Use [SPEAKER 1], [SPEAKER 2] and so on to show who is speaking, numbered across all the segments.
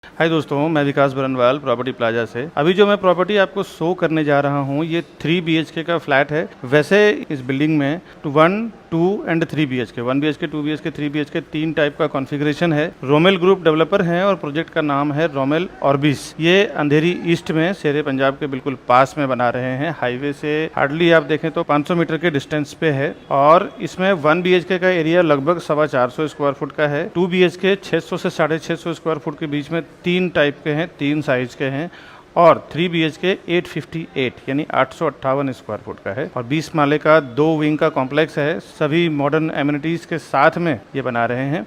[SPEAKER 1] हाय दोस्तों, मैं विकास Barnwal property plaza से। अभी जो मैं प्रॉपर्टी आपको शो करने जा रहा हूँ ये 3 BHK का फ्लैट है। वैसे इस बिल्डिंग में 1, 2 and 3 BHK, 1 BHK, 2 BHK, 3 BHK 3 type का कॉन्फ़िगरेशन है। रोमेल ग्रुप डेवलपर है और प्रोजेक्ट का नाम है रोमेल ऑर्बिस। ये अंधेरी ईस्ट में शेरे पंजाब के बिल्कुल पास में बना रहे हैं। हाईवे से हार्डली आप देखें तो 500 मीटर के डिस्टेंस पे है और इसमें 1 BHK का एरिया लगभग 425 स्क्वायर फुट का है। 2 BHK 600 से 650 स्क्वायर फुट के बीच में 3 टाइप के हैं, 3 साइज के हैं और 3 BHK 858 यानी 858 स्क्वायर फुट का है और 20 माले का 2 विंग का कॉम्प्लेक्स है। सभी मॉडर्न एमिनिटीज के साथ में ये बना रहे हैं।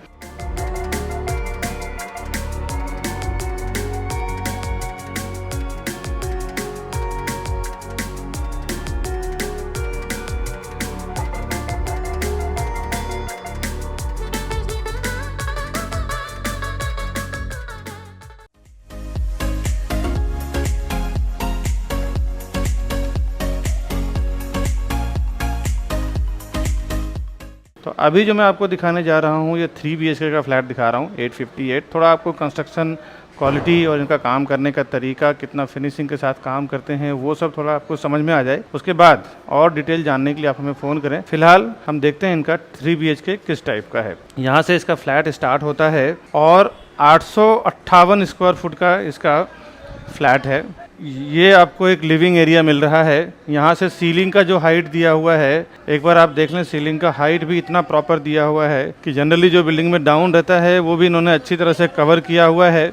[SPEAKER 1] तो अभी जो मैं आपको दिखाने जा रहा हूँ ये 3 BHK का फ्लैट दिखा रहा हूँ 858। थोड़ा आपको कंस्ट्रक्शन क्वालिटी और इनका काम करने का तरीका, कितना फिनिशिंग के साथ काम करते हैं, वो सब थोड़ा आपको समझ में आ जाए। उसके बाद और डिटेल जानने के लिए आप हमें फ़ोन करें। फिलहाल हम देखते हैं इनका 3 BHK किस टाइप का है। यहाँ से इसका फ्लैट स्टार्ट होता है और 858 स्क्वायर फुट का इसका फ्लैट है। ये आपको एक लिविंग एरिया मिल रहा है। यहाँ से सीलिंग का जो हाइट दिया हुआ है, एक बार आप देख लें, सीलिंग का हाइट भी इतना प्रॉपर दिया हुआ है कि जनरली जो बिल्डिंग में डाउन रहता है वो भी इन्होंने अच्छी तरह से कवर किया हुआ है।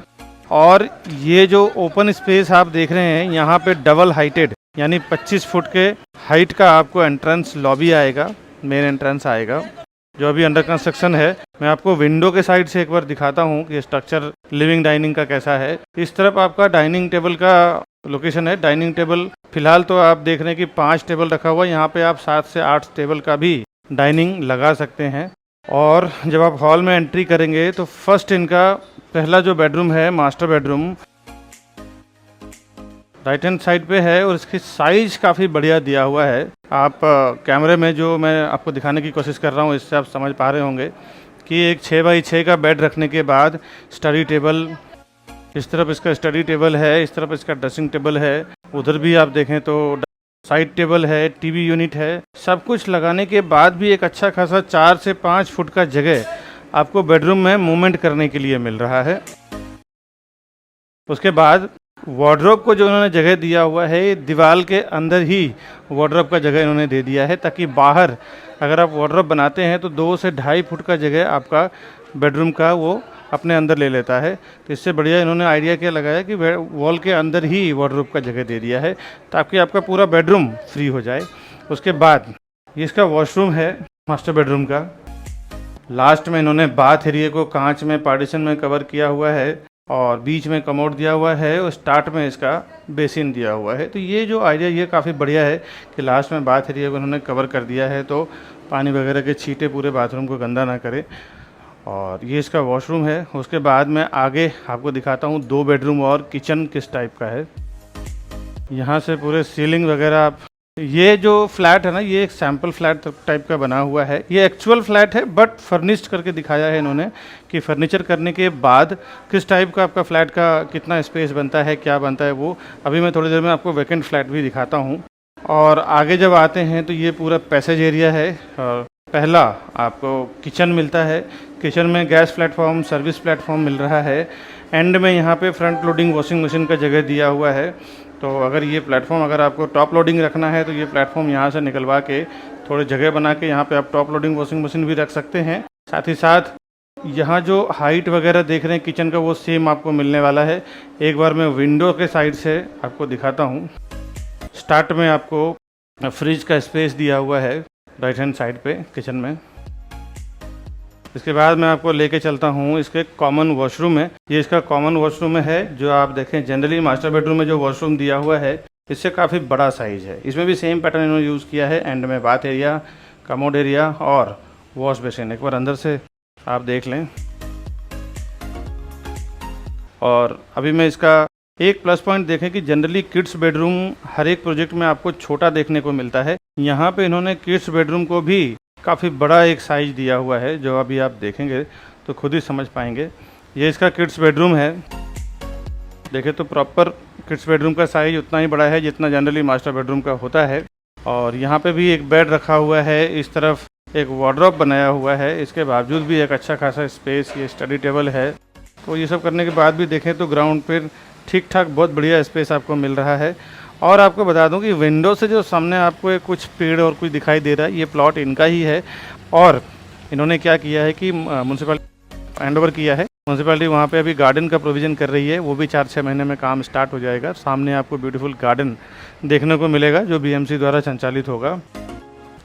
[SPEAKER 1] और ये जो ओपन स्पेस आप देख रहे हैं यहाँ पे डबल हाइटेड यानी 25 फुट के हाइट का आपको एंट्रेंस लॉबी आएगा, मेन एंट्रेंस आएगा जो अभी अंडर कंस्ट्रक्शन है। मैं आपको विंडो के साइड से एक बार दिखाता हूँ कि स्ट्रक्चर लिविंग डाइनिंग का कैसा है। इस तरफ आपका डाइनिंग टेबल का लोकेशन है। डाइनिंग टेबल फिलहाल तो आप देख रहे हैं कि 5 टेबल रखा हुआ है। यहाँ पे आप 7 से 8 टेबल का भी डाइनिंग लगा सकते हैं। और जब आप हॉल में एंट्री करेंगे तो फर्स्ट इनका पहला जो बेडरूम है, master bedroom, right hand side पे है और इसकी साइज काफ़ी बढ़िया दिया हुआ है। आप कैमरे में जो मैं आपको दिखाने की कोशिश कर रहा हूँ इससे आप समझ पा रहे होंगे कि एक 6x6 का बेड रखने के बाद स्टडी टेबल, इस तरफ इसका स्टडी टेबल है, इस तरफ इसका ड्रेसिंग टेबल है, उधर भी आप देखें तो साइड टेबल है, टीवी यूनिट है। सब कुछ लगाने के बाद भी एक अच्छा खासा 4 से 5 फुट का जगह आपको बेडरूम में मूवमेंट करने के लिए मिल रहा है। उसके बाद वार्डरोब को जो इन्होंने जगह दिया हुआ है, दीवार के अंदर ही वार्डरोब का जगह इन्होंने दे दिया है ताकि बाहर अगर आप वार्डरोब बनाते हैं तो 2 से 2.5 फुट का जगह आपका बेडरूम का वो अपने अंदर ले लेता है। तो इससे बढ़िया इन्होंने आइडिया क्या लगाया कि वॉल के अंदर ही वार्डरोब का जगह दे दिया है ताकि आपका पूरा बेडरूम फ्री हो जाए। उसके बाद ये इसका वॉशरूम है मास्टर बेडरूम का। लास्ट में इन्होंने बाथ एरिया को कांच में पार्टीशन में कवर किया हुआ है और बीच में कमोड दिया हुआ है और स्टार्ट में इसका बेसिन दिया हुआ है। तो ये जो आइडिया ये काफ़ी बढ़िया है कि लास्ट में बाथ एरिया को इन्होंने कवर कर दिया है तो पानी वगैरह के छींटे पूरे बाथरूम को गंदा ना करे। और ये इसका वॉशरूम है। उसके बाद मैं आगे आपको दिखाता हूँ 2 बेडरूम और किचन किस टाइप का है। यहाँ से पूरे सीलिंग वगैरह आप, ये जो फ्लैट है ना ये एक सैम्पल फ्लैट टाइप का बना हुआ है। ये एक्चुअल फ्लैट है बट फर्निश्ड करके दिखाया है इन्होंने कि फर्नीचर करने के बाद किस टाइप का आपका फ्लैट का कितना स्पेस बनता है, क्या बनता है वो। अभी मैं थोड़ी देर में आपको वैकेंट फ्लैट भी दिखाता हूँ। और आगे जब आते हैं तो ये पूरा पैसेज एरिया है और पहला आपको किचन मिलता है। किचन में गैस प्लेटफॉर्म, सर्विस प्लेटफॉर्म मिल रहा है। एंड में यहाँ पे फ्रंट लोडिंग वॉशिंग मशीन का जगह दिया हुआ है। तो अगर ये प्लेटफॉर्म अगर आपको टॉप लोडिंग रखना है तो ये प्लेटफॉर्म यहाँ से निकलवा के थोड़ी जगह बना के यहाँ पे आप टॉप लोडिंग वॉशिंग मशीन भी रख सकते हैं। साथ ही साथ यहाँ जो हाइट वगैरह देख रहे हैं किचन का वो सेम आपको मिलने वाला है। एक बार मैं विंडो के साइड से आपको दिखाता हूँ। स्टार्ट में आपको फ्रिज का स्पेस दिया हुआ है राइट हैंड साइड पे किचन में। इसके बाद मैं आपको लेके चलता हूँ इसके कॉमन वॉशरूम में। ये इसका कॉमन वॉशरूम है जो आप देखें जनरली मास्टर बेडरूम में जो वॉशरूम दिया हुआ है इससे काफ़ी बड़ा साइज़ है। इसमें भी सेम पैटर्न इन्होंने यूज़ किया है। एंड में बाथ एरिया, कमोड एरिया और वॉश बेसिन। एक बार अंदर से आप देख लें। और अभी मैं इसका एक प्लस पॉइंट देखें कि जनरली किड्स बेडरूम हर एक प्रोजेक्ट में आपको छोटा देखने को मिलता है। यहाँ पे इन्होंने किड्स बेडरूम को भी काफ़ी बड़ा एक साइज दिया हुआ है जो अभी आप देखेंगे तो खुद ही समझ पाएंगे। ये इसका किड्स बेडरूम है। देखें तो प्रॉपर किड्स बेडरूम का साइज उतना ही बड़ा है जितना जनरली मास्टर बेडरूम का होता है। और यहाँ पे भी एक बेड रखा हुआ है, इस तरफ एक वार्डरोब बनाया हुआ है, इसके बावजूद भी एक अच्छा खासा स्पेस, ये स्टडी टेबल है। तो ये सब करने के बाद भी देखें तो ग्राउंड पर ठीक ठाक बहुत बढ़िया स्पेस आपको मिल रहा है। और आपको बता दूं कि विंडो से जो सामने आपको एक कुछ पेड़ और कुछ दिखाई दे रहा है, ये प्लॉट इनका ही है। और इन्होंने क्या किया है कि म्यूनसिपैलिटी हैंड ओवर किया है। म्यूनसिपैलिटी वहाँ पे अभी गार्डन का प्रोविज़न कर रही है, वो भी 4-6 महीने में काम स्टार्ट हो जाएगा। सामने आपको ब्यूटीफुल गार्डन देखने को मिलेगा जो बीएमसी द्वारा संचालित होगा।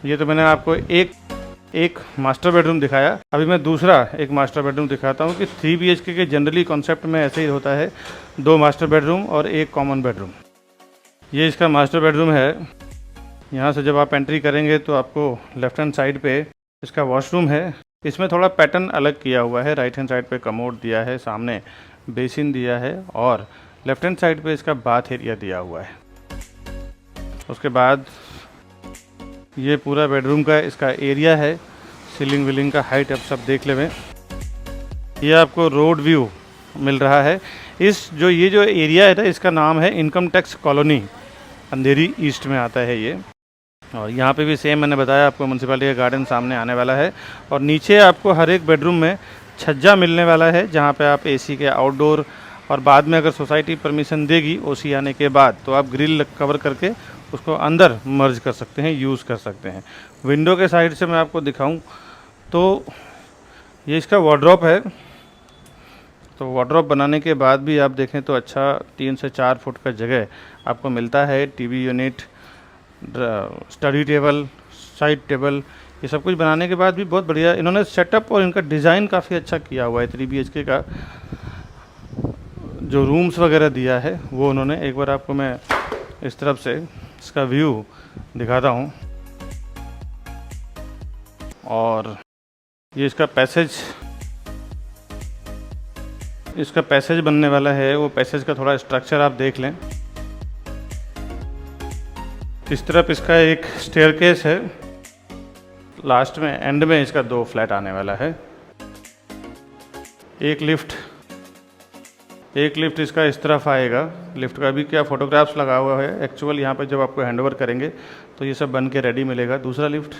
[SPEAKER 1] ये तो मैंने आपको एक मास्टर बेडरूम दिखाया। अभी मैं दूसरा एक मास्टर बेडरूम दिखाता हूँ कि 3 BHK के जनरली कॉन्सेप्ट में ऐसे ही होता है, 2 मास्टर बेडरूम और 1 कॉमन बेडरूम। ये इसका मास्टर बेडरूम है। यहाँ से जब आप एंट्री करेंगे तो आपको लेफ्ट हैंड साइड पे इसका वॉशरूम है। इसमें थोड़ा पैटर्न अलग किया हुआ है, राइट हैंड साइड पे कमोड दिया है, सामने बेसिन दिया है और लेफ्ट हैंड साइड पे इसका बाथ एरिया दिया हुआ है। उसके बाद ये पूरा बेडरूम का इसका एरिया है, सीलिंग विलिंग का हाइट अब सब देख लें। ये आपको रोड व्यू मिल रहा है। ये जो एरिया है ना, इसका नाम है इनकम टैक्स कॉलोनी, अंधेरी ईस्ट में आता है ये। और यहाँ पे भी सेम मैंने बताया आपको म्यूनसिपैलिटी का गार्डन सामने आने वाला है। और नीचे आपको हर एक बेडरूम में छज्जा मिलने वाला है, जहाँ पे आप एसी के आउटडोर और बाद में अगर सोसाइटी परमिशन देगी ओसी आने के बाद तो आप ग्रिल कवर करके उसको अंदर मर्ज कर सकते हैं, यूज़ कर सकते हैं। विंडो के साइड से मैं आपको दिखाऊँ तो ये इसका वार्डरोब है। तो वार्डरोब बनाने के बाद भी आप देखें तो अच्छा 3 से 4 फुट का जगह आपको मिलता है। TV unit, study table, side table, ये सब कुछ बनाने के बाद भी बहुत बढ़िया इन्होंने सेटअप और इनका डिज़ाइन काफ़ी अच्छा किया हुआ है। 3 BHK का जो रूम्स वगैरह दिया है वो उन्होंने, एक बार आपको मैं इस तरफ से इसका व्यू दिखाता हूँ। और ये इसका पैसेज बनने वाला है। वो पैसेज का थोड़ा स्ट्रक्चर आप देख लें। इस तरफ इसका एक स्टेयरकेस है, लास्ट में एंड में इसका 2 फ्लैट आने वाला है। एक लिफ्ट इसका इस तरफ आएगा। लिफ्ट का भी क्या फोटोग्राफ्स लगा हुआ है एक्चुअल, यहाँ पे जब आपको हैंडओवर करेंगे तो ये सब बन के रेडी मिलेगा। दूसरा लिफ्ट,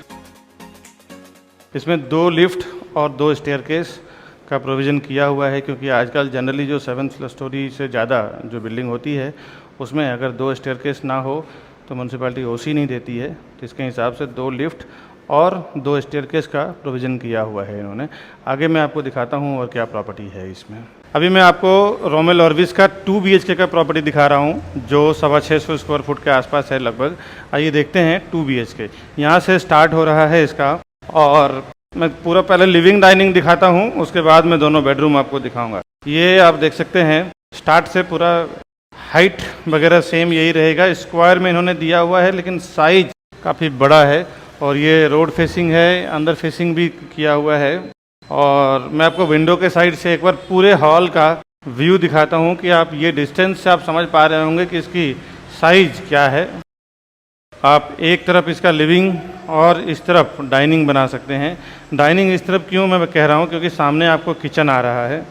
[SPEAKER 1] इसमें 2 लिफ्ट और 2 स्टेयरकेस का प्रोविज़न किया हुआ है, क्योंकि आजकल जनरली जो 7 स्टोरी से ज़्यादा जो बिल्डिंग होती है उसमें अगर 2 स्टेयरकेस ना हो तो म्यूनसिपैलिटी ओसी नहीं देती है। तो इसके हिसाब से 2 लिफ्ट और 2 स्टेयरकेस का प्रोविज़न किया हुआ है इन्होंने। आगे मैं आपको दिखाता हूँ और क्या प्रॉपर्टी है इसमें। अभी मैं आपको रोमेल ऑर्विस का 2 BHK का प्रॉपर्टी दिखा रहा हूँ जो 650 स्क्वायर फुट के आसपास है लगभग। आइए देखते हैं 2 BHK यहाँ से स्टार्ट हो रहा है इसका। और मैं पूरा पहले लिविंग डाइनिंग दिखाता हूँ, उसके बाद मैं दोनों बेडरूम आपको दिखाऊंगा। ये आप देख सकते हैं स्टार्ट से पूरा हाइट वगैरह सेम यही रहेगा। स्क्वायर में इन्होंने दिया हुआ है लेकिन साइज काफ़ी बड़ा है। और ये रोड फेसिंग है, अंदर फेसिंग भी किया हुआ है। और मैं आपको विंडो के साइड से एक बार पूरे हॉल का व्यू दिखाता हूँ कि आप ये डिस्टेंस से आप समझ पा रहे होंगे कि इसकी साइज क्या है। आप एक तरफ इसका लिविंग और इस तरफ डाइनिंग बना सकते हैं। डाइनिंग इस तरफ क्यों मैं कह रहा हूँ, क्योंकि सामने आपको किचन आ रहा है।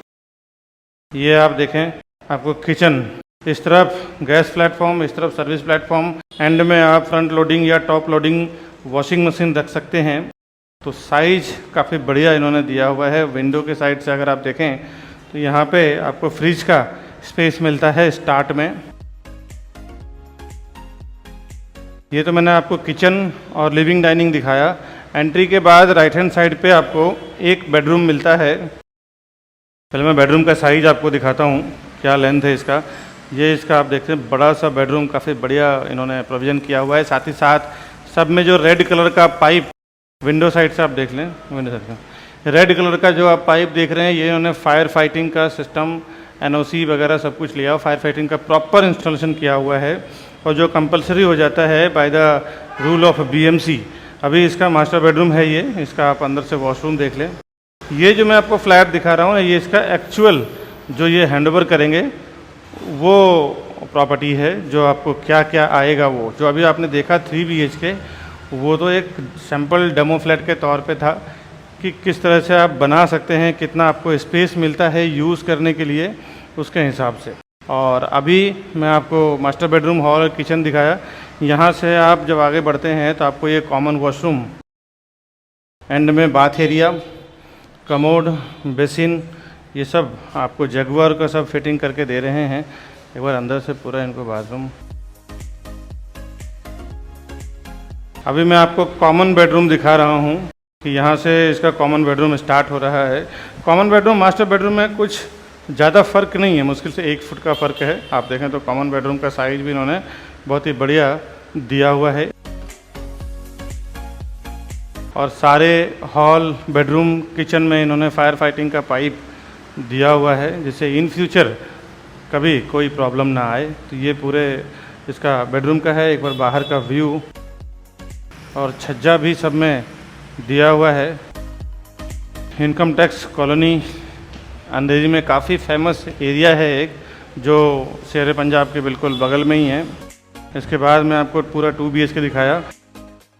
[SPEAKER 1] ये आप देखें, आपको किचन इस तरफ गैस प्लेटफॉर्म, इस तरफ सर्विस प्लेटफॉर्म, एंड में आप फ्रंट लोडिंग या टॉप लोडिंग वॉशिंग मशीन रख सकते हैं। तो साइज काफ़ी बढ़िया इन्होंने दिया हुआ है। विंडो के साइड से अगर आप देखें तो यहाँ पे आपको फ्रिज का स्पेस मिलता है स्टार्ट में। ये तो मैंने आपको किचन और लिविंग डाइनिंग दिखाया। एंट्री के बाद राइट हैंड साइड पे आपको एक बेडरूम मिलता है। पहले मैं बेडरूम का साइज आपको दिखाता हूँ, क्या लेंथ है इसका। ये इसका आप देखते हैं बड़ा सा बेडरूम, काफ़ी बढ़िया इन्होंने प्रोविज़न किया हुआ है। साथ ही साथ सब में जो रेड कलर का पाइप, विंडो साइड से आप देख लें, विंडो साइड का रेड कलर का जो आप पाइप देख रहे हैं, ये इन्होंने फायर फाइटिंग का सिस्टम, NOC वगैरह सब कुछ लिया, फायर फाइटिंग का प्रॉपर इंस्टॉलेशन किया हुआ है। और जो कंपलसरी हो जाता है by the rule of BMC। अभी इसका मास्टर बेडरूम है ये, इसका आप अंदर से वॉशरूम देख लें। ये जो मैं आपको फ्लैट दिखा रहा हूँ, ये इसका एक्चुअल जो ये हैंडओवर करेंगे वो प्रॉपर्टी है। जो आपको क्या क्या आएगा, वो जो अभी आपने देखा 3 BHK, वो तो एक सैम्पल डेमो फ्लैट के तौर पे था कि किस तरह से आप बना सकते हैं, कितना आपको स्पेस मिलता है यूज़ करने के लिए, उसके हिसाब से। और अभी मैं आपको मास्टर बेडरूम, हॉल और किचन दिखाया। यहाँ से आप जब आगे बढ़ते हैं तो आपको ये कॉमन वॉशरूम, एंड में बाथ एरिया, कमोड, बेसिन, ये सब आपको जगुआर का सब फिटिंग करके दे रहे हैं। एक बार अंदर से पूरा इनको बाथरूम। अभी मैं आपको कॉमन बेडरूम दिखा रहा हूँ कि यहाँ से इसका कॉमन बेडरूम स्टार्ट हो रहा है। कॉमन बेडरूम मास्टर बेडरूम में कुछ ज़्यादा फ़र्क नहीं है, मुश्किल से 1 फुट का फ़र्क है। आप देखें तो कॉमन बेडरूम का साइज़ भी इन्होंने बहुत ही बढ़िया दिया हुआ है। और सारे हॉल, बेडरूम, किचन में इन्होंने फायर फाइटिंग का पाइप दिया हुआ है, जिससे इन फ्यूचर कभी कोई प्रॉब्लम ना आए। तो ये पूरे इसका बेडरूम का है। एक बार बाहर का व्यू, और छज्जा भी सब में दिया हुआ है। इनकम टैक्स कॉलोनी अंधेरी में काफ़ी फेमस एरिया है एक, जो शेर पंजाब के बिल्कुल बगल में ही है। इसके बाद मैं आपको पूरा 2 BHK दिखाया।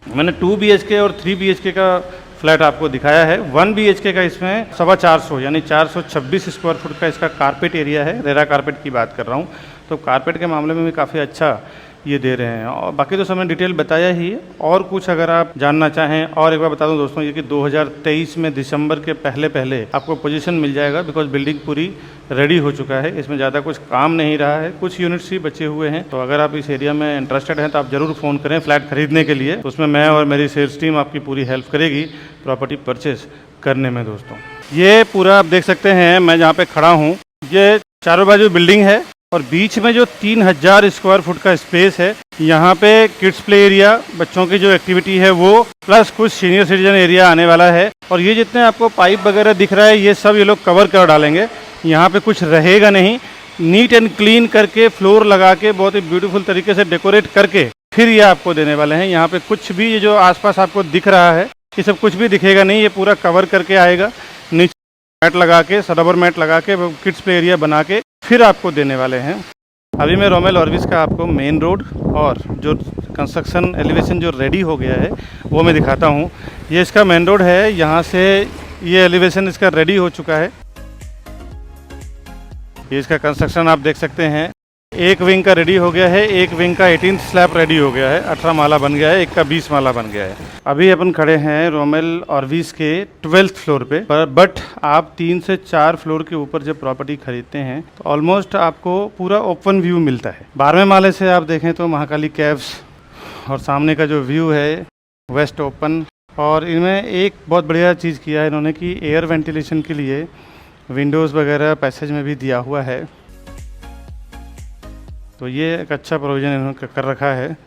[SPEAKER 1] मैंने 2 BHK और 3 BHK का फ्लैट आपको दिखाया है। 1 BHK का इसमें 450 यानी 426 स्क्वायर फुट का इसका कारपेट एरिया है। रेरा कारपेट की बात कर रहा हूँ, तो कारपेट के मामले में भी काफ़ी अच्छा ये दे रहे हैं। और बाकी तो सब मैंने डिटेल बताया ही है। और कुछ अगर आप जानना चाहें, और एक बार बता दूं दोस्तों, ये कि 2023 में दिसंबर के पहले पहले आपको पोजीशन मिल जाएगा, बिकॉज बिल्डिंग पूरी रेडी हो चुका है। इसमें ज़्यादा कुछ काम नहीं रहा है, कुछ यूनिट्स ही बचे हुए हैं। तो अगर आप इस एरिया में इंटरेस्टेड हैं तो आप ज़रूर फ़ोन करें फ्लैट खरीदने के लिए। तो उसमें मैं और मेरी सेल्स टीम आपकी पूरी हेल्प करेगी प्रॉपर्टी परचेस करने में। दोस्तों ये पूरा आप देख सकते हैं, मैं जहाँ पे खड़ा हूँ, ये चारों बाजू बिल्डिंग है और बीच में जो 3000 स्क्वायर फुट का स्पेस है, यहाँ पे किड्स प्ले एरिया, बच्चों की जो एक्टिविटी है वो, प्लस कुछ सीनियर सिटीजन एरिया आने वाला है। और ये जितने आपको पाइप वगैरह दिख रहा है, ये सब ये लोग कवर कर डालेंगे। यहाँ पे कुछ रहेगा नहीं। नीट एंड क्लीन करके, फ्लोर लगा के, बहुत ही ब्यूटीफुल तरीके से डेकोरेट करके फिर ये आपको देने वाले हैं। यहाँ पे कुछ भी ये जो आसपास आपको दिख रहा है, ये सब कुछ भी दिखेगा नहीं। ये पूरा कवर करके आएगा, नीचे मैट लगा के, रबर मैट लगा के, किड्स प्ले एरिया बना के फिर आपको देने वाले हैं। अभी मैं रोमेल ऑर्विस का आपको मेन रोड और जो कंस्ट्रक्शन एलिवेशन जो रेडी हो गया है वो मैं दिखाता हूँ। ये इसका मेन रोड है, यहाँ से ये एलिवेशन इसका रेडी हो चुका है। ये इसका कंस्ट्रक्शन आप देख सकते हैं। एक विंग का रेडी हो गया है, एक विंग का 18th स्लैब रेडी हो गया है, 18 माला बन गया है, एक का 20 माला बन गया है। अभी अपन खड़े हैं रोमेल ऑर्विस के 12th फ्लोर पे, बट आप 3 से 4 फ्लोर के ऊपर जब प्रॉपर्टी खरीदते हैं तो ऑलमोस्ट आपको पूरा ओपन व्यू मिलता है। 12वें माले से आप देखें तो महाकाली कैव्स और सामने का जो व्यू है वेस्ट ओपन। और इनमें एक बहुत बढ़िया चीज़ किया है इन्होंने कि एयर वेंटिलेशन के लिए विंडोज़ वगैरह पैसेज में भी दिया हुआ है। तो ये एक अच्छा प्रोविज़न इन्होंने कर रखा है।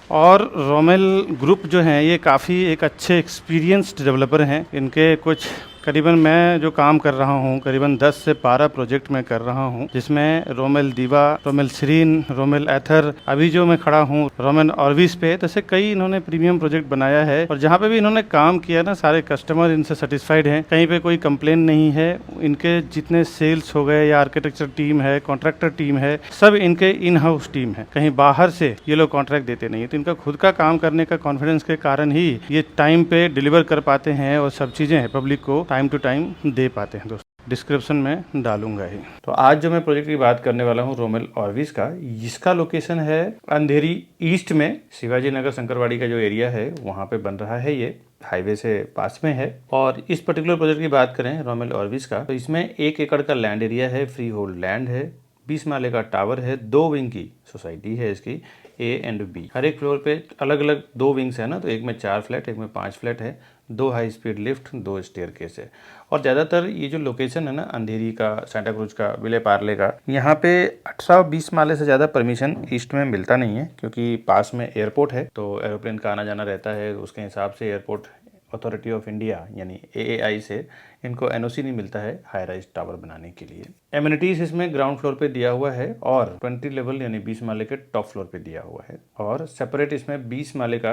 [SPEAKER 1] और रोमेल ग्रुप जो हैं ये काफ़ी एक अच्छे एक्सपीरियंस्ड डेवलपर हैं। इनके कुछ करीबन, मैं जो काम कर रहा हूँ, करीबन 10 से 12 प्रोजेक्ट मैं कर रहा हूँ, जिसमें रोमेल दीवा, रोमेल सीरीन, रोमेल एथर, अभी जो मैं खड़ा हूँ रोमेल ऑर्विस पे, तो ऐसे कई इन्होंने प्रीमियम प्रोजेक्ट बनाया है। और जहाँ पे भी इन्होंने काम किया ना, सारे कस्टमर इनसे सेटिस्फाइड हैं, कहीं पे कोई कंप्लेन नहीं है। इनके जितने सेल्स हो गए या आर्किटेक्चर टीम है, कॉन्ट्रैक्टर टीम है, सब इनके इन हाउस टीम है, कहीं बाहर से ये लोग कॉन्ट्रैक्ट देते नहीं है। तो इनका खुद का काम करने का कॉन्फिडेंस के कारण ही ये टाइम पे डिलीवर कर पाते हैं और सब चीज़ें पब्लिक को टाइम टू टाइम दे पाते हैं। दोस्तों डिस्क्रिप्शन में डालूंगा ही। तो आज जो मैं प्रोजेक्ट की बात करने वाला हूँ रोमेल ऑर्विस का, इसका लोकेशन है अंधेरी ईस्ट में, शिवाजी नगर शंकरवाड़ी का जो एरिया है वहाँ पे बन रहा है। ये हाईवे से पास में है। और इस पर्टिकुलर प्रोजेक्ट की बात करें रोमेल ऑर्विस का, तो इसमें 1 एकड़ का लैंड एरिया है, फ्री होल्ड लैंड है, 20 माले का टावर है, 2 विंग की सोसाइटी है इसकी, ए एंड बी। हर एक फ्लोर पे अलग अलग 2 विंग्स है ना, तो एक में 4 फ्लैट, एक में 5 फ्लैट है, 2 हाई स्पीड लिफ्ट, 2 स्टेयरकेस है। और ज़्यादातर ये जो लोकेशन है ना अंधेरी का, सेंटा क्रूज का, विले पार्ले का, यहाँ पे 18-20 माले से ज़्यादा परमिशन ईस्ट में मिलता नहीं है, क्योंकि पास में एयरपोर्ट है, तो एरोप्लेन का आना जाना रहता है। उसके हिसाब से एयरपोर्ट अथॉरिटी ऑफ इंडिया यानी AAI से इनको NOC नहीं मिलता है हाई राइज टावर बनाने के लिए। एमिनिटीज इसमें ग्राउंड फ्लोर पे दिया हुआ है और 20 लेवल यानी 20 माले के टॉप फ्लोर पे दिया हुआ है। और सेपरेट इसमें 20 माले का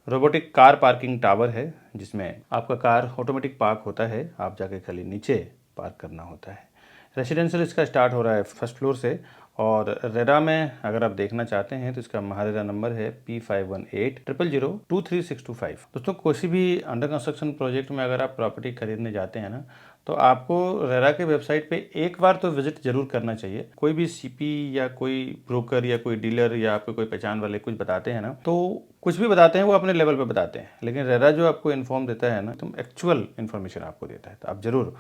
[SPEAKER 1] रोबोटिक कार पार्किंग टावर है, जिसमें आपका कार ऑटोमेटिक पार्क होता है, आप जाके खाली नीचे पार्क करना होता है। रेसिडेंशियल इसका स्टार्ट हो रहा है 1st फ्लोर से। और रेरा में अगर आप देखना चाहते हैं तो इसका महारेरा नंबर है P5180023625। दोस्तों किसी भी अंडर कंस्ट्रक्शन प्रोजेक्ट में अगर आप प्रॉपर्टी खरीदने जाते हैं ना, तो आपको रेरा के वेबसाइट पे एक बार तो विजिट जरूर करना चाहिए। कोई भी सीपी या कोई ब्रोकर या कोई डीलर या आपके कोई पहचान वाले कुछ बताते हैं ना, तो कुछ भी बताते हैं वो अपने लेवल पे बताते हैं, लेकिन रेरा जो आपको इन्फॉर्म देता है ना, तुम एक्चुअल इन्फॉर्मेशन आपको देता है। तो आप जरूर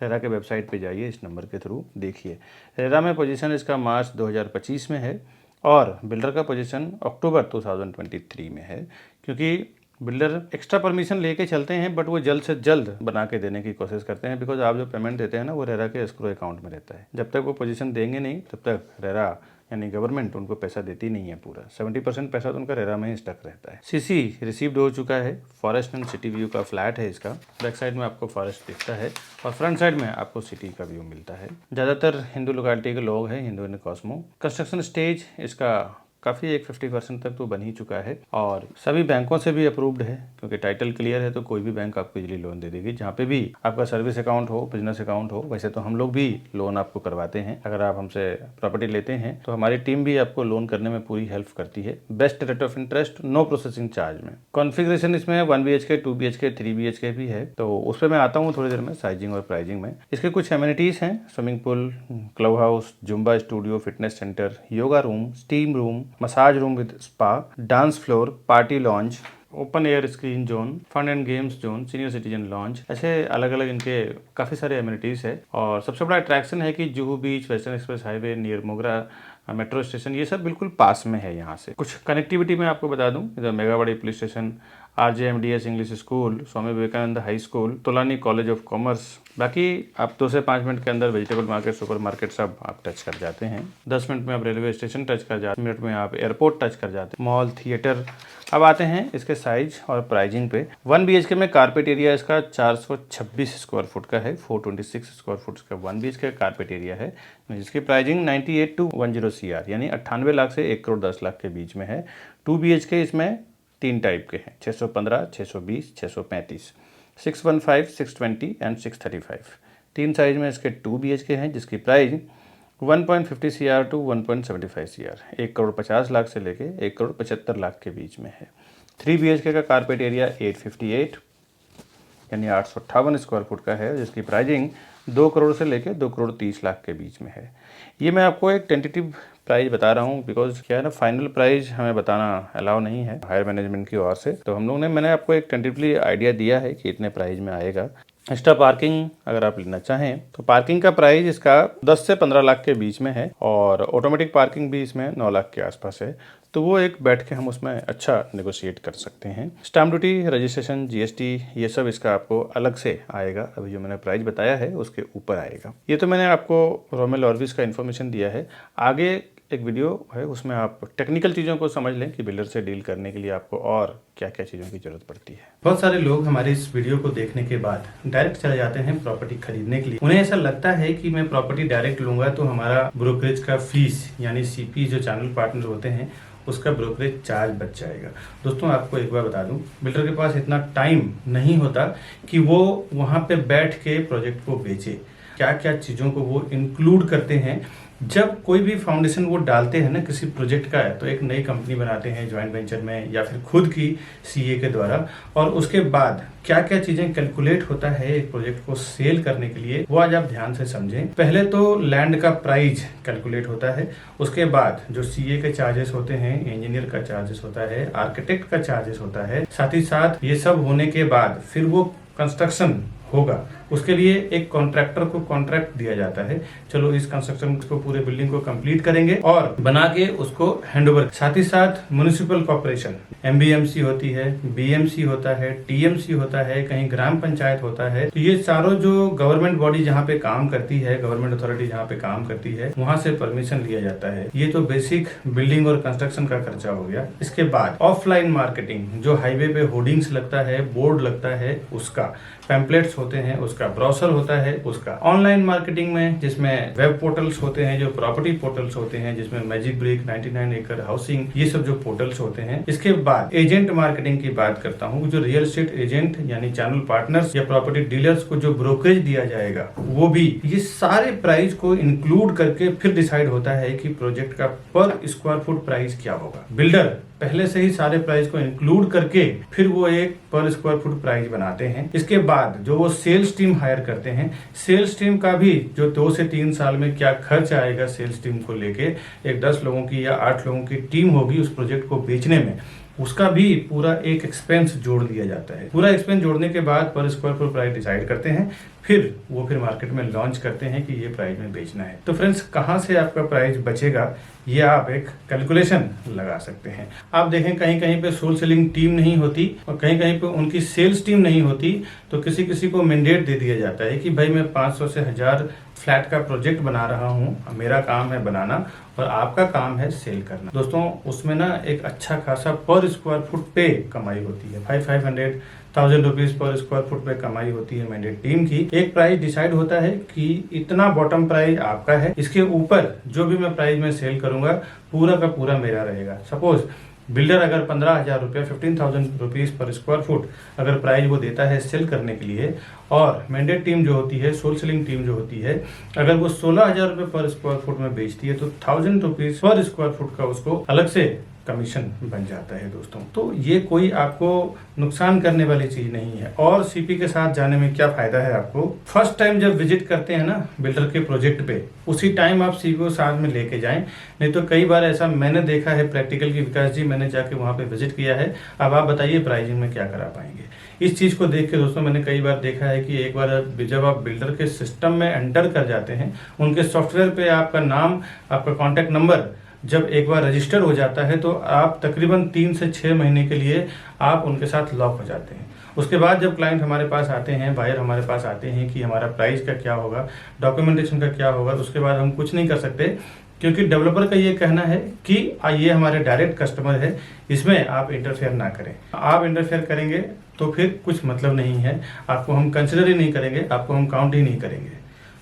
[SPEAKER 1] रेरा के वेबसाइट पे जाइए, इस नंबर के थ्रू देखिए। रेरा में पोजीशन इसका मार्च 2025 में है और बिल्डर का पोजीशन अक्टूबर 2023 में है, क्योंकि बिल्डर एक्स्ट्रा परमिशन लेके चलते हैं बट वो जल्द से जल्द बना के देने की कोशिश करते हैं, बिकॉज आप जो पेमेंट देते हैं ना वो रेरा के एस्क्रो अकाउंट में रहता है। जब तक वो पोजीशन देंगे नहीं तब तक रेरा यानी गवर्नमेंट उनको पैसा देती नहीं है। पूरा 70% पैसा तो उनका रेरा में ही स्टक रहता है। सीसी रिसीव्ड हो चुका है। फॉरेस्ट एंड सिटी व्यू का फ्लैट है इसका। बैक साइड में आपको फॉरेस्ट दिखता है और फ्रंट साइड में आपको सिटी का व्यू मिलता है। ज़्यादातर हिंदू लोकेलिटी के लोग हैं, Hindu and Cosmo. Construction stage इसका काफ़ी एक 50% तक तो बन ही चुका है और सभी बैंकों से भी अप्रूव्ड है, क्योंकि टाइटल क्लियर है तो कोई भी बैंक आपको इजीली लोन दे देगी। जहाँ पे भी आपका सर्विस अकाउंट हो, बिजनेस अकाउंट हो, वैसे तो हम लोग भी लोन आपको करवाते हैं। अगर आप हमसे प्रॉपर्टी लेते हैं तो हमारी टीम भी आपको लोन करने में पूरी हेल्प करती है। Best rate of interest, no processing charge में। कॉन्फ़िगरेशन इसमें 1 BHK, 2 BHK, 3 BHK भी है, तो उस पर मैं आता हूँ थोड़ी देर में साइजिंग और प्राइजिंग में। इसके कुछ एमिनिटीज़ हैं: swimming pool, club house, Zumba studio, fitness centre, yoga room, steam room, massage room with spa, dance floor, party lounge, open air screen zone, fun and games zone, senior citizen lounge, ऐसे अलग अलग इनके काफ़ी सारे amenities है। और सबसे बड़ा अट्रैक्शन है कि जुहू बीच, वेस्टर्न एक्सप्रेस हाईवे, नियर मोगरा मेट्रो स्टेशन, ये सब बिल्कुल पास में है यहाँ से। कुछ कनेक्टिविटी में आपको बता दूं, इधर Megawadi police station, RJMDS English school, Swami Vivekananda high school, Tolani college of commerce. बाकी आप 2 से 5 मिनट के अंदर वेजिटेबल मार्केट, सुपर मार्केट सब आप टच कर जाते हैं। 10 मिनट में आप रेलवे स्टेशन टच कर जाते हैं, मिनट में आप एयरपोर्ट टच कर जाते हैं, मॉल, थिएटर। अब आते हैं इसके साइज और प्राइजिंग पे। 1 BHK में कारपेट एरिया इसका 426 स्क्वायर फुट का है। 426 स्क्वायर फुट का 1 BHK कारपेट एरिया है, जिसकी प्राइजिंग 98 to 10 CR यानी 98 लाख से 1 करोड़ 10 लाख के बीच में है। 2 BHK इसमें 3 टाइप के हैं: 615, 620, 635, 615, 620 एंड 635। 3 साइज में इसके 2 BHK हैं, जिसकी price 1.50 CR to 1.75 CR, 1 crore 50 lakh से लेके 1 करोड़ 75 लाख के बीच में है। 3 BHK का कारपेट एरिया 858 यानी 858 स्क्वायर फुट का है, जिसकी प्राइजिंग 2 करोड़ से लेके 2 करोड़ 30 लाख के बीच में है। ये मैं आपको एक टेंटेटिव प्राइस बता रहा हूँ, बिकॉज क्या है ना, फाइनल प्राइस हमें बताना अलाउ नहीं है हायर मैनेजमेंट की ओर से। तो हम लोग ने, मैंने आपको एक टेंटेटिवली आइडिया दिया है कि इतने प्राइस में आएगा। एक्स्ट्रा पार्किंग अगर आप लेना चाहें तो पार्किंग का प्राइस इसका 10 से 15 लाख के बीच में है और ऑटोमेटिक पार्किंग भी इसमें 9 लाख के आसपास है। तो वो एक बैठ के हम उसमें अच्छा नेगोशिएट कर सकते हैं। स्टैम्प ड्यूटी, रजिस्ट्रेशन, GST ये सब इसका आपको अलग से आएगा। अभी जो मैंने प्राइस बताया है उसके ऊपर आएगा। ये तो मैंने आपको रोमेल ऑर्बिस का इन्फॉर्मेशन दिया है। आगे एक वीडियो है, उसमें आप टेक्निकल चीज़ों को समझ लें कि बिल्डर से डील करने के लिए आपको और क्या क्या चीज़ों की जरूरत पड़ती है। बहुत सारे लोग हमारे इस वीडियो को देखने के बाद डायरेक्ट चले जाते हैं प्रॉपर्टी खरीदने के लिए। उन्हें ऐसा लगता है कि मैं प्रॉपर्टी डायरेक्ट लूंगा तो हमारा ब्रोकरेज का फीस यानी CP जो चैनल पार्टनर होते हैं उसका ब्रोकरेज चार्ज बच जाएगा। दोस्तों आपको एक बार बता दूं, बिल्डर के पास इतना टाइम नहीं होता कि वो वहां पे बैठ के प्रोजेक्ट को बेचे। क्या क्या चीज़ों को वो इंक्लूड करते हैं जब कोई भी फाउंडेशन वो डालते हैं ना किसी प्रोजेक्ट का है, तो एक नई कंपनी बनाते हैं ज्वाइंट वेंचर में या फिर खुद की CA के द्वारा, और उसके बाद क्या क्या चीजें कैलकुलेट होता है एक प्रोजेक्ट को सेल करने के लिए, वो आज आप ध्यान से समझें। पहले तो लैंड का प्राइस कैलकुलेट होता है, उसके बाद जो CA के चार्जेस होते हैं, इंजीनियर का चार्जेस होता है, आर्किटेक्ट का चार्जेस होता है, साथ ही साथ ये सब होने के बाद फिर वो कंस्ट्रक्शन होगा, उसके लिए एक कॉन्ट्रैक्टर को कॉन्ट्रैक्ट दिया जाता है। चलो इस कंस्ट्रक्शन को, पूरे बिल्डिंग को कंप्लीट करेंगे और बना के उसको हैंडओवर। साथ ही साथ म्युनिसिपल कॉर्पोरेशन, MBMC होती है, BMC होता है, TMC होता है, कहीं ग्राम पंचायत होता है। तो ये चारों जो गवर्नमेंट बॉडी जहाँ पे काम करती है, गवर्नमेंट अथॉरिटी जहाँ पे काम करती है, वहाँ से परमिशन लिया जाता है। ये तो बेसिक बिल्डिंग और कंस्ट्रक्शन का खर्चा हो गया। इसके बाद ऑफलाइन मार्केटिंग, जो हाईवे पे होर्डिंग्स लगता है, बोर्ड लगता है उसका, पैम्पलेट्स होते हैं उसका, ब्राउसर होता है उसका। ऑनलाइन मार्केटिंग में जिसमें वेब पोर्टल्स होते हैं, जो प्रॉपर्टी पोर्टल्स होते हैं, जिसमें मैजिक ब्रिक, 99 एकड़ हाउसिंग, ये सब जो पोर्टल्स होते हैं। इसके बाद एजेंट मार्केटिंग की बात करता हूँ, जो रियल एस्टेट एजेंट यानी चैनल पार्टनर्स या प्रॉपर्टी डीलर्स को जो ब्रोकरेज दिया जाएगा, वो भी ये सारे प्राइस को इंक्लूड करके फिर डिसाइड होता है कि प्रोजेक्ट का पर स्क्वायर फुट प्राइस क्या होगा। बिल्डर पहले से ही सारे प्राइस को इंक्लूड करके फिर वो एक पर स्क्वायर फुट प्राइस बनाते हैं। इसके बाद जो वो सेल्स टीम हायर करते हैं, सेल्स टीम का भी जो 2 से 3 साल में क्या खर्च आएगा सेल्स टीम को लेके, एक 10 लोगों की या 8 लोगों की टीम होगी उस प्रोजेक्ट को बेचने में, उसका भी पूरा एक एक्सपेंस जोड़ दिया जाता है। पूरा एक्सपेंस जोड़ने के बाद पर स्क्वायर फुट प्राइस डिसाइड करते हैं, फिर मार्केट में लॉन्च करते हैं कि ये प्राइस में बेचना है। तो फ्रेंड्स, कहाँ से आपका प्राइस बचेगा ये आप एक कैलकुलेशन लगा सकते हैं। आप देखें कहीं कहीं पे सोल सेलिंग टीम नहीं होती और कहीं कहीं पे उनकी सेल्स टीम नहीं होती, तो किसी किसी को मैंडेट दे दिया जाता है कि भाई मैं 500 से 1000 फ्लैट का प्रोजेक्ट बना रहा हूँ, मेरा काम है बनाना और आपका काम है सेल करना। दोस्तों, उसमें ना एक अच्छा खासा पर स्क्वायर फुट पे कमाई होती है। 500-1000 रुपीज पर स्क्वायर फुट पे कमाई होती है मैंडेट टीम की। एक प्राइस डिसाइड होता है कि इतना बॉटम प्राइस आपका है, इसके ऊपर जो भी मैं प्राइस में सेल करूंगा पूरा का पूरा मेरा रहेगा। सपोज बिल्डर अगर 15,000 रुपया 15,000 रुपीज पर स्क्वायर फुट अगर प्राइस वो देता है सेल करने के लिए, और मैंडेट टीम जो होती है, सोल सेलिंग टीम जो होती है, अगर वो 16,000 रुपये पर स्क्वायर फुट में बेचती है तो 1000 रुपीज पर स्क्वायर फुट का उसको अलग से कमीशन बन जाता है। दोस्तों, तो ये कोई आपको नुकसान करने वाली चीज नहीं है। और सीपी के साथ जाने में क्या फायदा है आपको, फर्स्ट टाइम जब विजिट करते हैं ना बिल्डर के प्रोजेक्ट पे, उसी टाइम आप सीपी को साथ में लेके जाएं। नहीं तो कई बार ऐसा मैंने देखा है प्रैक्टिकल की, विकास जी मैंने जाके वहां पे विजिट किया है, अब आप बताइए प्राइसिंग में क्या करा पाएंगे। इस चीज को देख के दोस्तों मैंने कई बार देखा है कि एक बार जब आप बिल्डर के सिस्टम में एंटर कर जाते हैं, उनके सॉफ्टवेयर पे आपका नाम, आपका कॉन्टैक्ट नंबर जब एक बार रजिस्टर हो जाता है तो आप तकरीबन 3 से 6 महीने के लिए आप उनके साथ लॉक हो जाते हैं। उसके बाद जब क्लाइंट हमारे पास आते हैं, बायर हमारे पास आते हैं कि हमारा प्राइस का क्या होगा, डॉक्यूमेंटेशन का क्या होगा, उसके बाद हम कुछ नहीं कर सकते, क्योंकि डेवलपर का ये कहना है कि ये हमारे डायरेक्ट कस्टमर है, इसमें आप इंटरफेयर ना करें। आप इंटरफेयर करेंगे तो फिर कुछ मतलब नहीं है, आपको हम कंसिडर ही नहीं करेंगे, आपको हम काउंट ही नहीं करेंगे।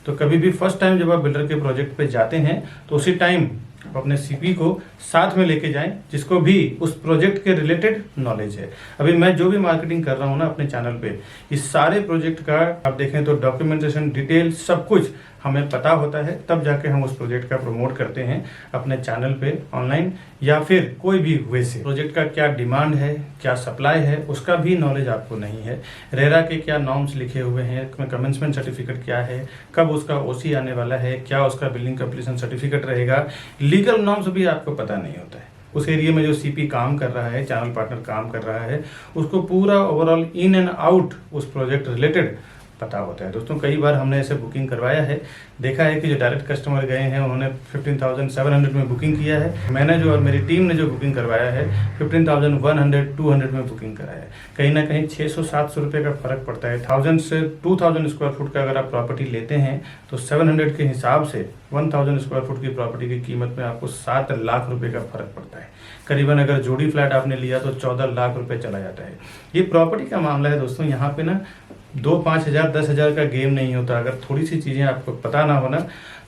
[SPEAKER 1] तो कभी भी फर्स्ट टाइम जब आप बिल्डर के प्रोजेक्ट पे जाते हैं तो उसी टाइम आप अपने सीपी को साथ में लेके जाएं, जिसको भी उस प्रोजेक्ट के रिलेटेड नॉलेज है। अभी मैं जो भी मार्केटिंग कर रहा हूं ना अपने चैनल पे, इस सारे प्रोजेक्ट का आप देखें तो डॉक्यूमेंटेशन, डिटेल सब कुछ हमें पता होता है, तब जाके हम उस प्रोजेक्ट का प्रमोट करते हैं अपने चैनल पे ऑनलाइन या फिर कोई भी वे से। प्रोजेक्ट का क्या डिमांड है, क्या सप्लाई है, उसका भी नॉलेज आपको नहीं है। रेरा के क्या नॉर्म्स लिखे हुए हैं, कमेंसमेंट सर्टिफिकेट क्या है, कब उसका ओसी आने वाला है, क्या उसका बिल्डिंग कंप्लीशन सर्टिफिकेट रहेगा, लीगल नॉर्म्स भी आपको पता नहीं होता है। उस एरिया में जो सीपी काम कर रहा है, चैनल पार्टनर काम कर रहा है, उसको पूरा ओवरऑल इन एंड आउट उस प्रोजेक्ट रिलेटेड पता होता है। दोस्तों, कई बार हमने ऐसे बुकिंग करवाया है, देखा है कि जो डायरेक्ट कस्टमर गए हैं उन्होंने 15,700 में बुकिंग किया है, मैंने जो और मेरी टीम ने जो बुकिंग करवाया है 15,100-200 में बुकिंग कराया है। कहीं ना कहीं 600-700 रुपये का फर्क पड़ता है। 1000 से 2000 स्क्वायर फुट का अगर आप प्रॉपर्टी लेते हैं तो 700 के हिसाब से 1000 स्क्वायर फुट की प्रॉपर्टी की कीमत में आपको 7 लाख रुपए का फर्क पड़ता है। करीबन अगर जोड़ी फ्लैट आपने लिया तो 14 लाख रुपए चला जाता है। ये प्रॉपर्टी का मामला है दोस्तों, यहाँ पे ना 2-5 हजार 10 हजार का गेम नहीं होता। अगर थोड़ी सी चीजें आपको पता ना हो ना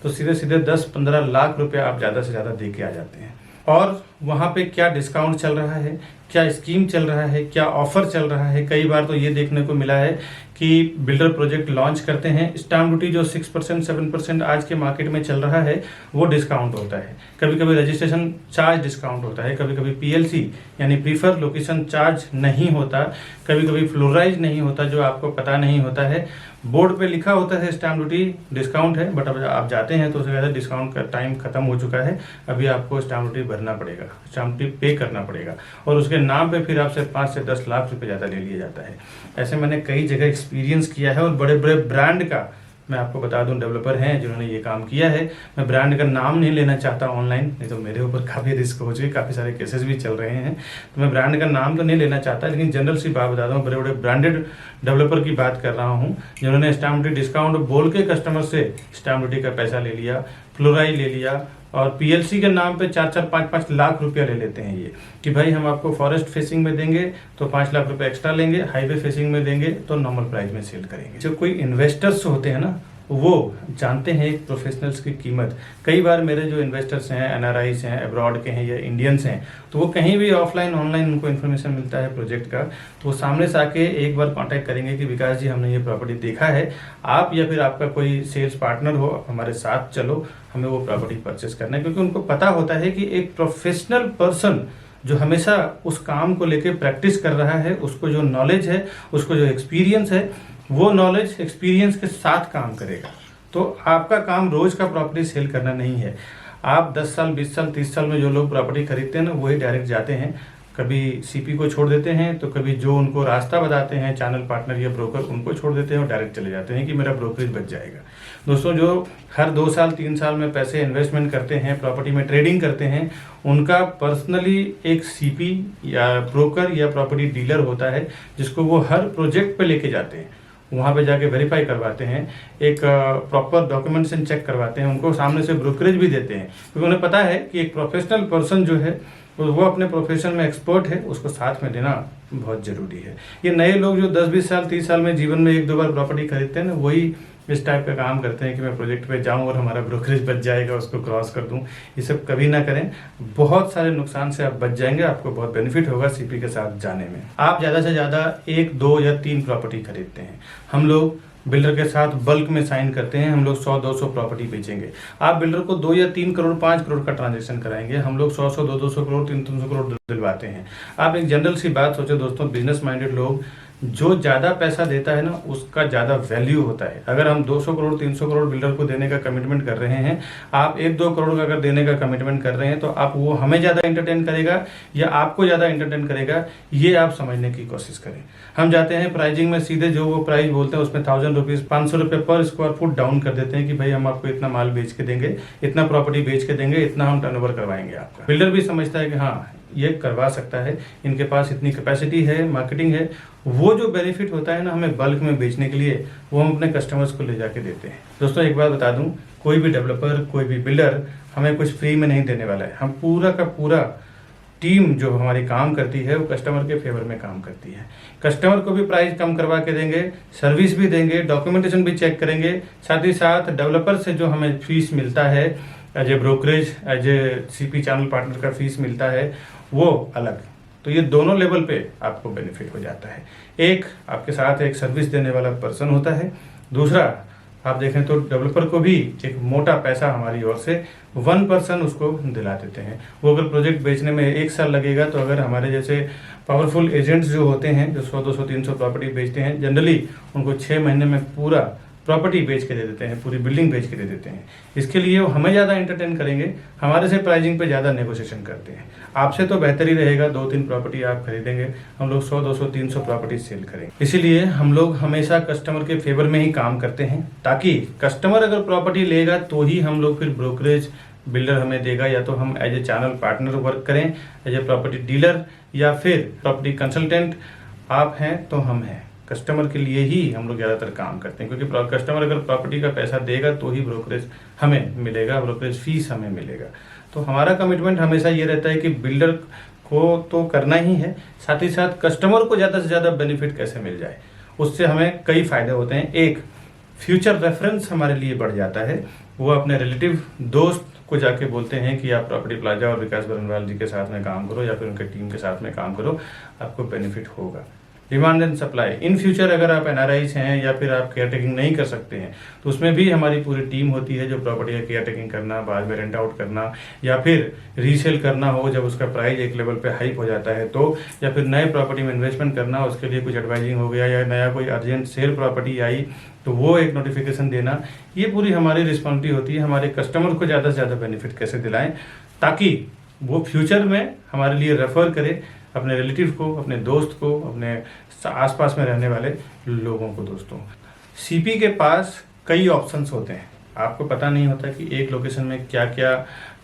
[SPEAKER 1] तो सीधे सीधे 10-15 लाख रुपए आप ज्यादा से ज्यादा दे के आ जाते हैं। और वहाँ पे क्या डिस्काउंट चल रहा है, क्या स्कीम चल रहा है, क्या ऑफर चल रहा है। कई बार तो ये देखने को मिला है कि बिल्डर प्रोजेक्ट लॉन्च करते हैं, स्टैम्प ड्यूटी जो 6% 7% आज के मार्केट में चल रहा है वो डिस्काउंट होता है। कभी कभी रजिस्ट्रेशन चार्ज डिस्काउंट होता है, कभी कभी पीएलसी यानी प्रीफर लोकेशन चार्ज नहीं होता, कभी कभी फ्लोराइज नहीं होता, जो आपको पता नहीं होता है। बोर्ड पे लिखा होता है स्टैम्प ड्यूटी डिस्काउंट है, बट अब आप जाते हैं तो उससे ज़्यादा डिस्काउंट का टाइम खत्म हो चुका है। अभी आपको स्टैम्प ड्यूटी भरना पड़ेगा, स्टैम्प ड्यूटी पे करना पड़ेगा और उसके नाम पे फिर आपसे 5 से 10 लाख रुपए ज़्यादा ले लिया जाता है। ऐसे मैंने कई जगह एक्सपीरियंस किया है और बड़े बड़े ब्रांड का मैं आपको बता दूं डेवलपर हैं जिन्होंने ये काम किया है। मैं ब्रांड का नाम नहीं लेना चाहता ऑनलाइन, नहीं तो मेरे ऊपर काफ़ी रिस्क हो चुके, काफ़ी सारे केसेस भी चल रहे हैं, तो मैं ब्रांड का नाम तो नहीं लेना चाहता, लेकिन जनरल सी बात बता दूं, बड़े बड़े ब्रांडेड डेवलपर की बात कर रहा हूँ जिन्होंने स्टैम्प ड्यूटी डिस्काउंट बोल के कस्टमर से स्टैम्प ड्यूटी का पैसा ले लिया, फ्लोराइज ले लिया और पीएलसी के नाम पे 4-4 5-5 लाख रुपया ले लेते हैं ये कि भाई हम आपको फॉरेस्ट फेसिंग में देंगे तो 5 लाख रुपए एक्स्ट्रा लेंगे, हाईवे फेसिंग में देंगे तो नॉर्मल प्राइस में सेल करेंगे। जो कोई इन्वेस्टर्स होते हैं ना वो जानते हैं एक प्रोफेशनल्स की कीमत। कई बार मेरे जो इन्वेस्टर्स हैं, एनआरआईस हैं, अब्रॉड के हैं या इंडियंस हैं, तो वो कहीं भी ऑफलाइन ऑनलाइन उनको इन्फॉर्मेशन मिलता है प्रोजेक्ट का, तो वो सामने से आके एक बार कांटेक्ट करेंगे कि विकास जी हमने ये प्रॉपर्टी देखा है, आप या फिर आपका कोई सेल्स पार्टनर हो हमारे साथ चलो, हमें वो प्रॉपर्टी परचेस करना है। क्योंकि उनको पता होता है कि एक प्रोफेशनल पर्सन जो हमेशा उस काम को लेके प्रैक्टिस कर रहा है, उसको जो नॉलेज है, उसको जो एक्सपीरियंस है, वो नॉलेज एक्सपीरियंस के साथ काम करेगा। तो आपका काम रोज का प्रॉपर्टी सेल करना नहीं है। आप 10 साल 20 साल 30 साल में जो लोग प्रॉपर्टी खरीदते हैं ना, वही डायरेक्ट जाते हैं, कभी सीपी को छोड़ देते हैं, तो कभी जो उनको रास्ता बताते हैं चैनल पार्टनर या ब्रोकर, उनको छोड़ देते हैं और डायरेक्ट चले जाते हैं कि मेरा ब्रोकरेज बच जाएगा। दोस्तों, जो हर 2 साल 3 साल में पैसे इन्वेस्टमेंट करते हैं, प्रॉपर्टी में ट्रेडिंग करते हैं, उनका पर्सनली एक सीपी या ब्रोकर या प्रॉपर्टी डीलर होता है, जिसको वो हर प्रोजेक्ट पे लेके जाते हैं, वहाँ पे जाके वेरीफाई करवाते हैं, एक प्रॉपर डॉक्यूमेंटेशन चेक करवाते हैं, उनको सामने से ब्रोकरेज भी देते हैं, क्योंकि उन्हें पता है कि एक प्रोफेशनल पर्सन जो है वो अपने प्रोफेशन में एक्सपर्ट है, उसको साथ में देना बहुत ज़रूरी है। ये नए लोग जो 10-20 साल 30 साल में जीवन में 1-2 बार प्रॉपर्टी खरीदते हैं ना, वही इस टाइप का काम करते हैं कि मैं प्रोजेक्ट पे जाऊं और हमारा ब्रोकरेज बच जाएगा, उसको क्रॉस कर दूं। ये सब कभी ना करें, बहुत सारे नुकसान से आप बच जाएंगे, आपको बहुत बेनिफिट होगा सीपी के साथ जाने में। आप ज़्यादा से ज़्यादा 1, 2 या 3 प्रॉपर्टी खरीदते हैं। हम लोग बिल्डर के साथ बल्क में साइन करते हैं, हम लोग 100-200 प्रॉपर्टी बेचेंगे। आप बिल्डर को 2 या 3 करोड़ 5 करोड़ का ट्रांजेक्शन कराएंगे, हम लोग 100-100 200 करोड़ 300 करोड़ दिलवाते हैं। आप एक जनरल सी बात सोचो दोस्तों, बिजनेस माइंडेड लोग, जो ज़्यादा पैसा देता है ना, उसका ज़्यादा वैल्यू होता है। अगर हम 200 करोड़ 300 करोड़ बिल्डर को देने का कमिटमेंट कर रहे हैं, आप 1-2 करोड़ का अगर देने का कमिटमेंट कर रहे हैं, तो आप वो हमें ज़्यादा एंटरटेन करेगा या आपको ज़्यादा एंटरटेन करेगा, ये आप समझने की कोशिश करें। हम जाते हैं प्राइजिंग में, सीधे जो वो प्राइस बोलते हैं उसमें 1000 रुपीज़ 500 रुपये पर स्क्वायर फुट डाउन कर देते हैं कि भाई हम आपको इतना माल बेच के देंगे, इतना प्रॉपर्टी बेच के देंगे, इतना हम टर्नओवर करवाएंगे आपका। बिल्डर भी समझता है कि हाँ, ये करवा सकता है, इनके पास इतनी कैपेसिटी है, मार्केटिंग है। वो जो बेनिफिट होता है ना हमें बल्क में बेचने के लिए, वो हम अपने कस्टमर्स को ले जाके देते हैं। दोस्तों, एक बात बता दूं, कोई भी डेवलपर, कोई भी बिल्डर हमें कुछ फ्री में नहीं देने वाला है। हम पूरा का पूरा टीम जो हमारी काम करती है, वो कस्टमर के फेवर में काम करती है। कस्टमर को भी प्राइस कम करवा के देंगे, सर्विस भी देंगे, डॉक्यूमेंटेशन भी चेक करेंगे, साथ ही साथ डेवलपर से जो हमें फीस मिलता है as a brokerage, as a CP channel partner का फीस मिलता है, वो अलग। तो ये दोनों लेवल पे आपको बेनिफिट हो जाता है। एक, आपके साथ एक सर्विस देने वाला पर्सन होता है। दूसरा, आप देखें तो डेवलपर को भी एक मोटा पैसा हमारी ओर से 1% उसको दिला देते हैं। वो अगर प्रोजेक्ट बेचने में 1 साल लगेगा, तो अगर हमारे जैसे पावरफुल एजेंट्स जो होते हैं, जो 100-200 300 प्रॉपर्टी बेचते हैं, जनरली उनको 6 महीने में पूरा प्रॉपर्टी बेच के दे देते हैं, पूरी बिल्डिंग बेच के दे देते हैं। इसके लिए वो हमें ज़्यादा एंटरटेन करेंगे, हमारे से प्राइसिंग पे ज़्यादा नेगोशिएशन करते हैं। आपसे तो बेहतर ही रहेगा, 2-3 प्रॉपर्टी आप खरीदेंगे, हम लोग 100-200 300 प्रॉपर्टी सेल करेंगे। इसीलिए हम लोग हमेशा कस्टमर के फेवर में ही काम करते हैं, ताकि कस्टमर अगर प्रॉपर्टी लेगा तो ही हम लोग फिर ब्रोकरेज बिल्डर हमें देगा, या तो हम as a channel partner work करें, एज ए प्रॉपर्टी डीलर, या फिर प्रॉपर्टी कंसल्टेंट आप हैं तो हम हैं। कस्टमर के लिए ही हम लोग ज़्यादातर काम करते हैं, क्योंकि कस्टमर अगर प्रॉपर्टी का पैसा देगा तो ही ब्रोकरेज हमें मिलेगा, ब्रोकरेज फीस हमें मिलेगा। तो हमारा कमिटमेंट हमेशा ये रहता है कि बिल्डर को तो करना ही है, साथ ही साथ कस्टमर को ज़्यादा से ज़्यादा बेनिफिट कैसे मिल जाए, उससे हमें कई फ़ायदे होते हैं। एक, फ्यूचर रेफरेंस हमारे लिए बढ़ जाता है। वो अपने रिलेटिव दोस्त को जाके बोलते हैं कि आप प्रॉपर्टी प्लाजा और विकास बरनवाल जी के साथ में काम करो, या फिर उनके टीम के साथ में काम करो, आपको बेनिफिट होगा। Demand and supply, in future अगर आप एनआरआईज हैं या फिर आप केयर टेकिंग नहीं कर सकते हैं, तो उसमें भी हमारी पूरी टीम होती है, जो प्रॉपर्टी का केयर टेकिंग करना, बाद में रेंट आउट करना, या फिर रीसेल करना हो जब उसका प्राइस एक लेवल पे हाइप हो जाता है तो, या फिर नए प्रॉपर्टी में इन्वेस्टमेंट करना, उसके लिए कुछ एडवाइजिंग हो गया, या नया कोई अर्जेंट सेल प्रॉपर्टी आई तो वो एक नोटिफिकेशन देना, ये पूरी हमारी रिस्पॉन्सिबिलिटी होती है। हमारे कस्टमर को ज़्यादा से ज़्यादा बेनिफिट कैसे दिलाएं, ताकि वो फ्यूचर में हमारे लिए रेफर करे अपने रिलेटिव को, अपने दोस्त को, अपने आसपास में रहने वाले लोगों को। दोस्तों, सीपी के पास कई ऑप्शंस होते हैं, आपको पता नहीं होता कि एक लोकेशन में क्या क्या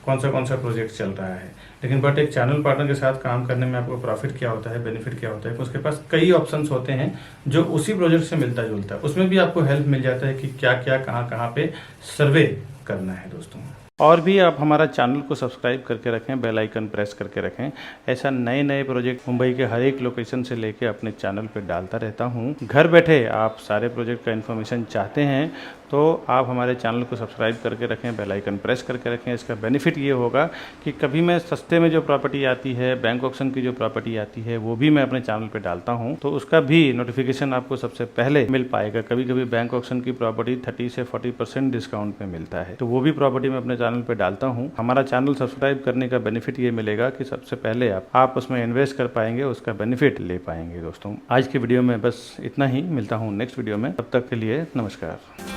[SPEAKER 1] कौन सा प्रोजेक्ट चल रहा है, लेकिन बट एक चैनल पार्टनर के साथ काम करने में आपको प्रॉफिट क्या होता है, बेनिफिट क्या होता है, उसके पास कई ऑप्शंस होते हैं जो उसी प्रोजेक्ट से मिलता जुलता है। उसमें भी आपको हेल्प मिल जाता है कि क्या क्या कहाँ पे सर्वे करना है। दोस्तों, और भी आप हमारा चैनल को सब्सक्राइब करके रखें, बेल आइकन प्रेस करके रखें। ऐसा नए नए प्रोजेक्ट मुंबई के हर एक लोकेशन से लेके अपने चैनल पे डालता रहता हूँ। घर बैठे आप सारे प्रोजेक्ट का इन्फॉर्मेशन चाहते हैं तो आप हमारे चैनल को सब्सक्राइब करके रखें, बेल आइकन प्रेस करके रखें। इसका बेनिफिट ये होगा कि कभी मैं सस्ते में जो प्रॉपर्टी आती है, बैंक ऑक्शन की जो प्रॉपर्टी आती है, वो भी मैं अपने चैनल पे डालता हूँ, तो उसका भी नोटिफिकेशन आपको सबसे पहले मिल पाएगा। कभी कभी बैंक ऑक्शन की प्रॉपर्टी 30 से 40% डिस्काउंट पे मिलता है, तो वो भी प्रॉपर्टी मैं अपने चैनल पे डालता हूँ। हमारा चैनल सब्सक्राइब करने का बेनिफिट ये मिलेगा कि सबसे पहले आप उसमें इन्वेस्ट कर पाएंगे, उसका बेनिफिट ले पाएंगे। दोस्तों, आज की वीडियो में बस इतना ही। मिलता हूँ नेक्स्ट वीडियो में, तब तक के लिए नमस्कार।